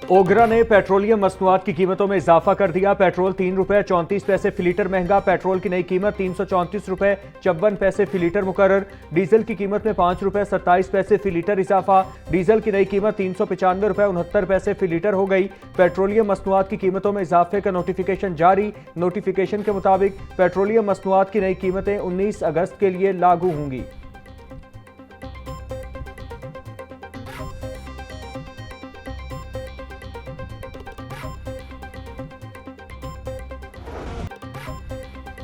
ओगरा ने पेट्रोलियम मसनूआत की कीमतों में इजाफा कर दिया। पेट्रोल ₹3.34 फी लीटर महंगा। पेट्रोल की नई कीमत ₹334.54 फी लीटर मुकर्रर। डीजल की कीमत में ₹5.27 फी लीटर इजाफा। डीजल की नई कीमत ₹395.69 फी लीटर हो गई। पेट्रोलियम मसनूआत की कीमतों में इजाफे का नोटिफिकेशन जारी। नोटिफिकेशन के मुताबिक पेट्रोलियम मसनूआत की नई कीमतें 19 अगस्त के लिए लागू होंगी।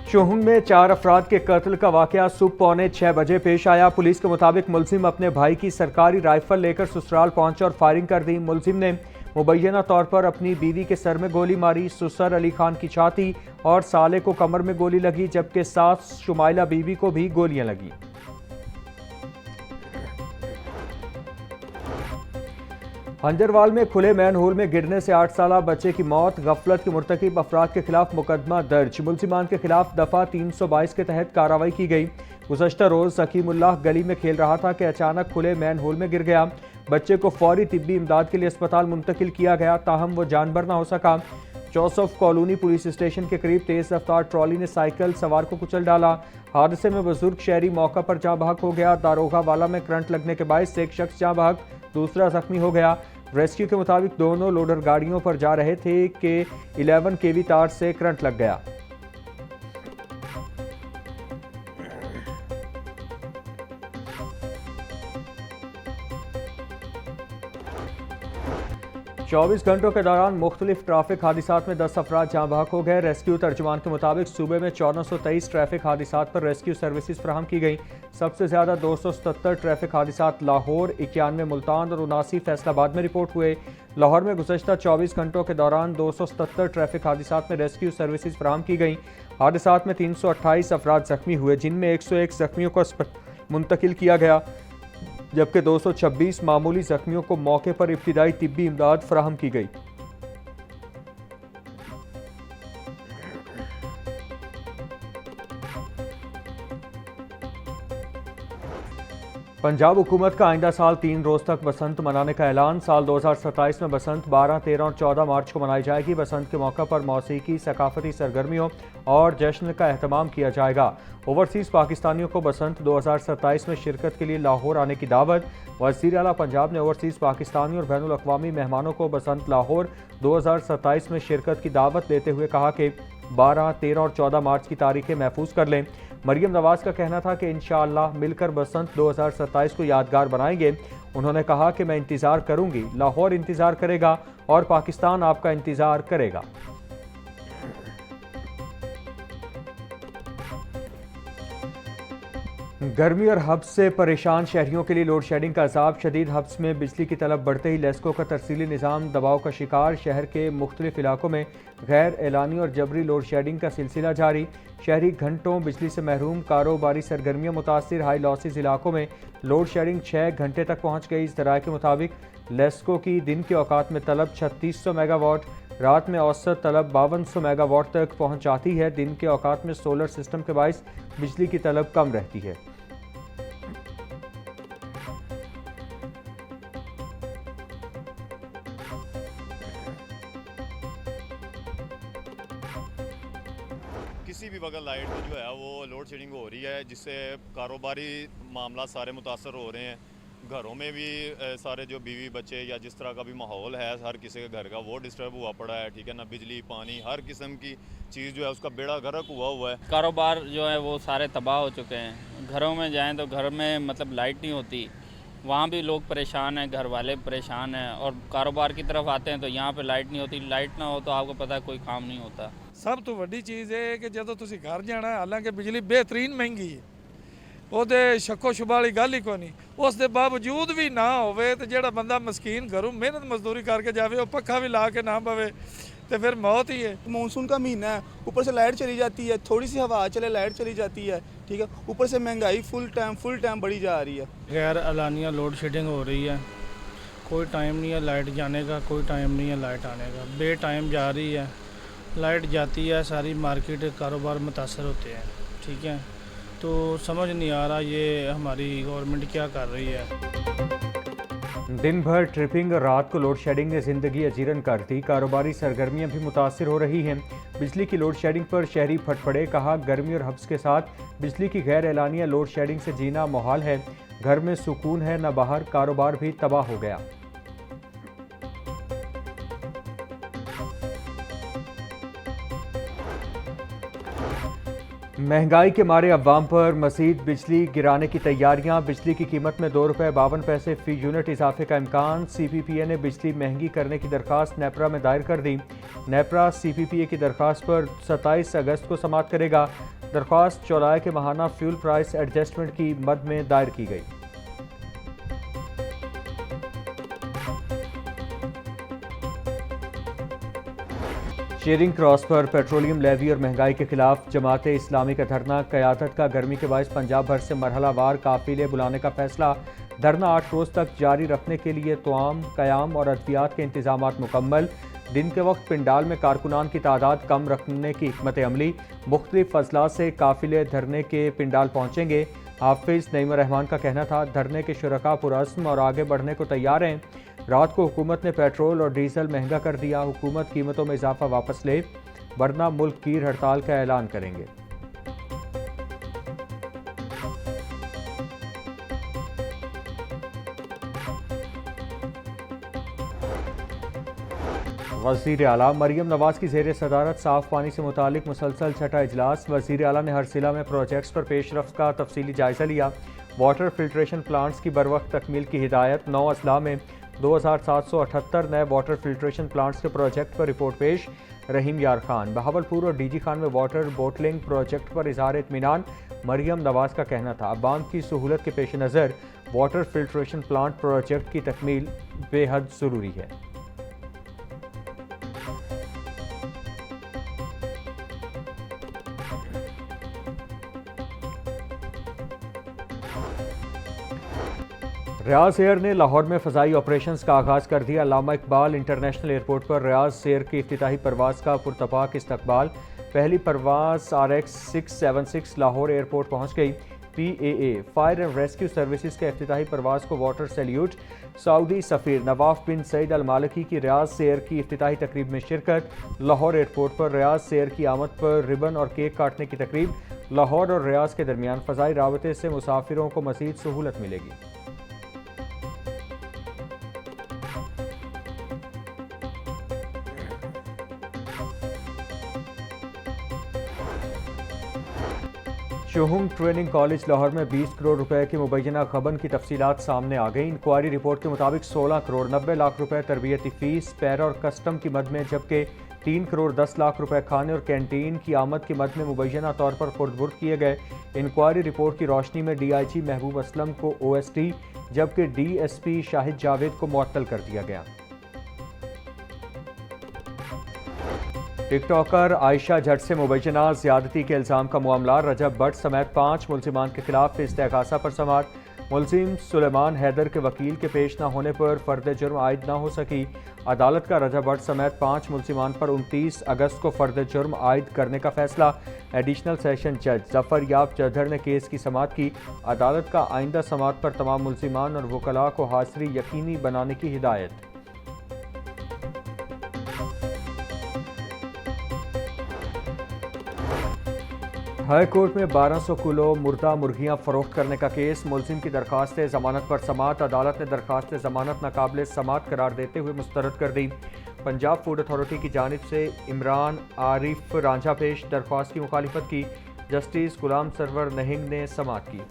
चोहुंग में 4 अफराद के कत्ल का वाकया सुबह 5:45 पेश आया। पुलिस के मुताबिक मुलजिम अपने भाई की सरकारी राइफल लेकर ससुराल पहुंचा और फायरिंग कर दी। मुलजिम ने मुबैना तौर पर अपनी बीवी के सर में गोली मारी। सुसर अली खान की छाती और साले को कमर में गोली लगी, जबकि सास शुमाइला बीवी को भी गोलियां लगी। हंजरवाल में खुले मैन होल में गिरने से 8 साला बच्चे की मौत। गफलत के मुर्तकिब अफराद के खिलाफ मुकदमा दर्ज। मुलजिमान के खिलाफ दफा 322 के तहत कार्रवाई की गई। गुज़श्ता रोज सकीमुल्लाह गली में खेल रहा था कि अचानक खुले मैन होल में गिर गया। बच्चे को फौरी तिब्बी इमदाद के लिए अस्पताल मुंतकिल किया गया, ताहम वो जानबर न हो सका। जोसेफ कॉलोनी पुलिस स्टेशन के करीब तेज रफ्तार ट्रॉली ने साइकिल सवार को कुचल डाला। हादसे में बुजुर्ग शहरी मौका पर जाँ बहक हो गया। दारोगा वाला में करंट लगने के बायस एक शख्स जाँ बहक, दूसरा जख्मी हो गया। रेस्क्यू के मुताबिक दोनों लोडर गाड़ियों पर जा रहे थे कि 11 केवी तार से करंट लग गया। चौबीस घंटों के दौरान मुख्तलिफ ट्रैफिक हादसात में 10 अफराद जाँ बहक हो गए। रेस्क्यू तर्जुमान के मुताबिक सूबे में 1423 ट्रैफिक हादसात पर रेस्क्यू सर्विसेज फराहम की गई। सबसे ज्यादा 277 ट्रैफिक हादसात लाहौर, 91 मुल्तान और 79 फैसलाबाद में रिपोर्ट हुए। लाहौर में गुज़श्ता 24 घंटों के दौरान 277 ट्रैफिक हादसात में रेस्क्यू सर्विसेज फराहम की गई। हादसात में 328 अफराद जख्मी हुए, जिनमें 101 जख्मियों को मुंतकिल किया गया, जबकि 226 मामूली जख्मियों को मौके पर इब्तिदाई तिब्बी इमदाद फराहम की गई। पंजाब हुकूमत का आइंदा साल 3 रोज तक बसंत मनाने का ऐलान। साल 2027 में बसंत 12, 13 और 14 मार्च को मनाई जाएगी। बसंत के मौका पर मौसीकी, सकाफती सरगर्मियों और जश्न का एहतमाम किया जाएगा। ओवरसीज़ पाकिस्तानियों को बसंत 2027 में शिरकत के लिए लाहौर आने की दावत। वज़ीर आला पंजाब ने ओवरसीज़ पाकिस्तानी और बैनुल अक़वामी मेहमानों को बसंत लाहौर 2027 में शिरकत की दावत देते हुए कहा कि 12, 13 और 14 मार्च की तारीखें महफूज कर लें। मरियम नवाज का कहना था कि इंशाअल्लाह मिलकर बसंत 2027 को यादगार बनाएंगे। उन्होंने कहा कि मैं इंतज़ार करूंगी, लाहौर इंतज़ार करेगा और पाकिस्तान आपका इंतज़ार करेगा। गर्मी और हब्स से परेशान शहरियों के लिए लोड शेडिंग का अजाब शदीद। हब्स में बिजली की तलब बढ़ते ही लेस्को का तरसीली निज़ाम दबाव का शिकार। शहर के मुख्तलिफ इलाकों में गैर एलानी और जबरी लोड शेडिंग का सिलसिला जारी। शहरी घंटों बिजली से महरूम, कारोबारी सरगर्मियाँ मुतासिर। हाई लॉसेज इलाकों में लोड शेडिंग 6 घंटे तक पहुँच गई। इस दराये के मुताबिक लेस्को की दिन के औकात में तलब 3600 मेगावाट, रात में औसत तलब 5200 मेगावाट तक पहुँच जाती है। दिन के औकात में सोलर सिस्टम के बायस बिजली की तलब कम रहती है। किसी भी वक्त लाइट जो है वो लोड शेडिंग हो रही है, जिससे कारोबारी मामला सारे मुतासर हो रहे हैं। घरों में भी सारे जो बीवी बच्चे या जिस तरह का भी माहौल है हर किसी के घर का, वो डिस्टर्ब हुआ पड़ा है। ठीक है ना, बिजली, पानी, हर किस्म की चीज़ जो है उसका बेड़ा गर्क हुआ है। कारोबार जो है वो सारे तबाह हो चुके हैं। घरों में जाएं तो घर में मतलब लाइट नहीं होती, वहाँ भी लोग परेशान हैं, घर वाले परेशान हैं। और कारोबार की तरफ आते हैं तो यहाँ पे लाइट नहीं होती। लाइट ना हो तो आपको पता है कोई काम नहीं होता। सब तो वड्डी चीज़ है कि जो तुसी घर जाना है, हालांकि बिजली बेहतरीन महंगी है, ਉਹਦੇ ਸ਼ੱਕੋ ਸ਼ੁਬਾ ਵਾਲੀ ਗੱਲ ਹੀ ਕੋਈ ਨਹੀਂ। ਉਸ ਦੇ ਬਾਵਜੂਦ ਵੀ ਨਾ ਹੋਵੇ ਤੇ ਜਿਹੜਾ ਬੰਦਾ ਮਸਕੀਨ ਘਰੋਂ ਮਿਹਨਤ मजदूरी करके जावे वो पक्खा भी ला के ना पवे तो फिर मौत ही है। मानसून का महीना है, ऊपर से लाइट चली जाती है, थोड़ी सी हवा चले लाइट चली जाती है। ठीक है, ऊपर से महंगाई फुल टाइम बढ़ी जा रही है। गैर एलानिया लोड शेडिंग हो रही है, कोई टाइम नहीं है लाइट जाने का, कोई टाइम नहीं है लाइट आने का। बे टाइम जा रही है, लाइट जाती है, सारी मार्केट कारोबार मुतासर होते हैं। ठीक है, तो समझ नहीं आ रहा ये हमारी गवर्नमेंट क्या कर रही है। दिन भर ट्रिपिंग और रात को लोड शेडिंग ने जिंदगी अजीरन कर दी। कारोबारी सरगर्मियां भी मुतासिर हो रही हैं। बिजली की लोड शेडिंग पर शहरी फटफड़े। कहा, गर्मी और हब्स के साथ बिजली की गैर एलानिया लोड शेडिंग से जीना मुहाल है। घर में सुकून है न बाहर। कारोबार भी तबाह हो गया। महंगाई के मारे अवाम पर मज़ीद बिजली गिराने की तैयारियां। बिजली की कीमत में ₹2.52 फी यूनिट इजाफे का इम्कान। CPPA ने बिजली महंगी करने की दरखास्त नेपरा में दायर कर दी। नेपरा CPPA की दरखास्त पर 27 अगस्त को समाअत करेगा। दरख्वास्त जुलाई के माहाना फ्यूल प्राइस एडजस्टमेंट की मद में दायर की गई। शेयरिंग क्रॉस पर पेट्रोलियम लेवी और महंगाई के खिलाफ जमात इस्लामी का धरना। क़यादत का गर्मी के बायस पंजाब भर से मरहलावार काफिले बुलाने का फैसला। धरना 8 रोज़ तक जारी रखने के लिए तमाम क़याम और अद्वियात के इंतजामात मुकम्मल। दिन के वक्त पिंडाल में कारकुनान की तादाद कम रखने की हिकमत अमली। मुख्तलिफ फजला से काफिले धरने के पिंडाल पहुँचेंगे। हाफिज नईम रहमान का कहना था, धरने के शुरका पुरअज़्म और आगे बढ़ने को तैयार हैं। रात को हुकूमत ने पेट्रोल और डीजल महंगा कर दिया। हुकूमत कीमतों में इजाफा वापस ले, वरना मुल्क कीर हड़ताल का ऐलान करेंगे। वज़ीर आला मरियम नवाज की ज़ेर सदारत साफ़ पानी से मुतालिक मुसलसल छठा इजलास। वज़ीर आला ने हर जिला में प्रोजेक्ट्स पर पेशरफ्त का तफसीली जायज़ा लिया। वाटर फिल्ट्रेशन प्लांट्स की बरवक्त तकमील की हिदायत। 9 अजला में 2778 नए वाटर फिल्ट्रेशन प्लांट्स के प्रोजेक्ट पर रिपोर्ट पेश। रहीम यार खान। बहावलपुर और DG खान में वाटर बोटलिंग प्रोजेक्ट पर इज़हार इत्मीनान। मरियम नवाज का कहना था, अवाम की सहूलत के पेश नज़र वाटर फिल्ट्रेशन प्लांट प्रोजेक्ट की तकमील बेहद ज़रूरी है। रियाज एयर ने लाहौर में फ़ज़ाई ऑपरेशंस का आगाज़ कर दिया। अल्लामा इकबाल इंटरनेशनल एयरपोर्ट पर रियाज एयर की इफ्तिताही परवाज़ का पुरतपाक इस्तकबाल। पहली परवाज़ RX 676 लाहौर एयरपोर्ट पहुँच गई। PAA fire and rescue services के इफ्तिताही परवाज़ को वाटर सैल्यूट। सऊदी सफ़ीर नवाफ बिन सईद अल मालिकी की रियाज एयर की इफ्तिताही तकरीब में शिरकत। लाहौर एयरपोर्ट पर रियाज एयर की आमद पर रिबन और केक काटने की तकरीब। लाहौर और रियाज के दरमियान फ़ज़ाई राबते से मुसाफिरों को मज़ीद सहूलत मिलेगी। शुहुम ट्रेनिंग कॉलेज लाहौर में 20 करोड़ रुपए की मुबैना गबन की तफसीलात सामने आ गई। इंक्वायरी रिपोर्ट के मुताबिक 16 करोड़ 90 लाख रुपए तरबियती फ़ीस, पैरा और कस्टम की मद में, जबकि 3 करोड़ 10 लाख रुपए खाने और कैंटीन की आमद की मद में मुबैना तौर पर खुर्द-बुर्द किए गए। इंक्वायरी रिपोर्ट की रोशनी में DIG महबूब असलम को OST जबकि DSP शाहिद जावेद को मुअत्तल कर दिया गया। टिकटॉकर आयशा जट से मुबैना ज़्यादती के इल्ज़ाम का मामला। रजब भट्ट समेत 5 मुल्ज़िमान के खिलाफ इस्तेग़ासा पर समाअत। मुल्ज़िम सुलेमान हैदर के वकील के पेश न होने पर फ़र्द जुर्म आयद न हो सकी। अदालत का रजब भट्ट समेत 5 मुल्ज़िमान पर 29 अगस्त को फ़र्द जुर्म आयद करने का फैसला। एडिशनल सेशन जज ज़फ़र याब चौधरी ने केस की समाअत की। अदालत का आइंदा समाअत पर तमाम मुल्ज़िमान और वकला को हाज़िरी यकीनी बनाने की हिदायत। हाई कोर्ट में 1200 किलो मुर्दा मुर्गियां फरोख्त करने का केस। मुल्जिम की दरख्वास्त ज़मानत पर समाअत। अदालत ने दरख्वास्त ज़मानत नाकाबिल समाअत करार देते हुए मुस्तरद कर दी। पंजाब फूड अथॉरिटी की जानिब से इमरान आरिफ रांझा पेश। दरख्वास्त की मुखालिफत की। जस्टिस गुलाम सरवर नहिंग ने समाअत की।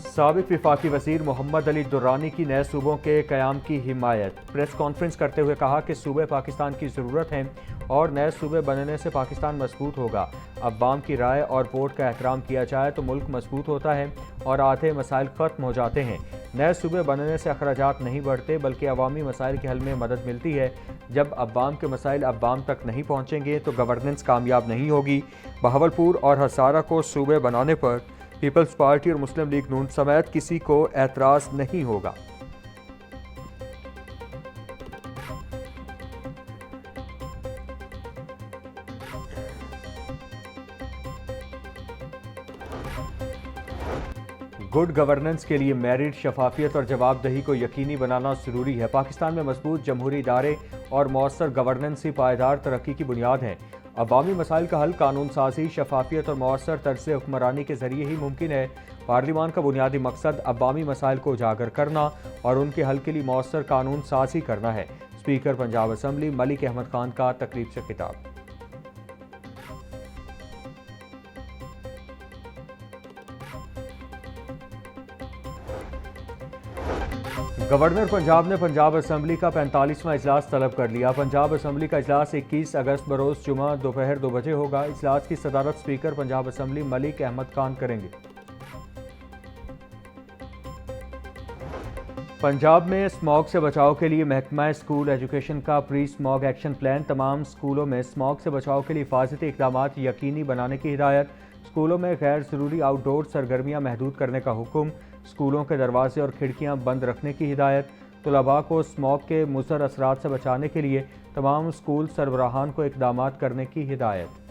साबिक विफाकी वज़ीर मोहम्मद अली दुर्रानी की नए सूबों के क़याम की हिमायत। प्रेस कॉन्फ्रेंस करते हुए कहा कि सूबे पाकिस्तान की ज़रूरत हैं और नए सूबे बनने से पाकिस्तान मजबूत होगा। अवाम की राय और वोट का एहतराम किया जाए तो मुल्क मजबूत होता है और आधे मसाइल ख़त्म हो जाते हैं। नए सूबे बनने से अखराजात नहीं बढ़ते बल्कि अवामी मसाइल के हल में मदद मिलती है। जब अवाम के मसाइल अवाम तक नहीं पहुँचेंगे तो गवर्नेंस कामयाब नहीं होगी। बहावलपुर और हसारा को सूबे बनाने पर पीपल्स पार्टी और मुस्लिम लीग नून समेत किसी को एतराज़ नहीं होगा। गुड गवर्नेंस के लिए मेरिट, शफाफियत और जवाबदेही को यकीनी बनाना ज़रूरी है। पाकिस्तान में मजबूत जमहूरी इदारे और मौसर गवर्नेंस ही पायदार तरक्की की बुनियाद है। अवामी मसाइल का हल कानून साजी, शफाफियत और मौसर तर्ज हुक्मरानी के जरिए ही मुमकिन है। पार्लिमान का बुनियादी मकसद अवामी मसाइल को उजागर करना और उनके हल के लिए मौसर कानून साजी करना है। स्पीकर पंजाब असम्बली मलिक अहमद खान का तकरीब से खिताब। गवर्नर पंजाब ने पंजाब असम्बली का 45वां इजलास तलब कर लिया। पंजाब असम्बली का इजलास 21 अगस्त बरोज़ जुमा दोपहर 2 बजे होगा। इजलास की सदारत स्पीकर पंजाब असम्बली मलिक अहमद खान करेंगे। पंजाब में स्मॉग से बचाव के लिए महकमा स्कूल एजुकेशन का प्री स्मॉग एक्शन प्लान। तमाम स्कूलों में स्मॉग से बचाव के लिए हिफाजती इक़दामात यकीनी बनाने की हिदायत। स्कूलों में गैर ज़रूरी आउटडोर सरगर्मियाँ महदूद करने का हुक्म। स्कूलों के दरवाजे और खिड़कियाँ बंद रखने की हिदायत। तलबा को स्मॉग के मुज़र असरात से बचाने के लिए तमाम स्कूल सरबराहान को इक़दामात करने की हिदायत।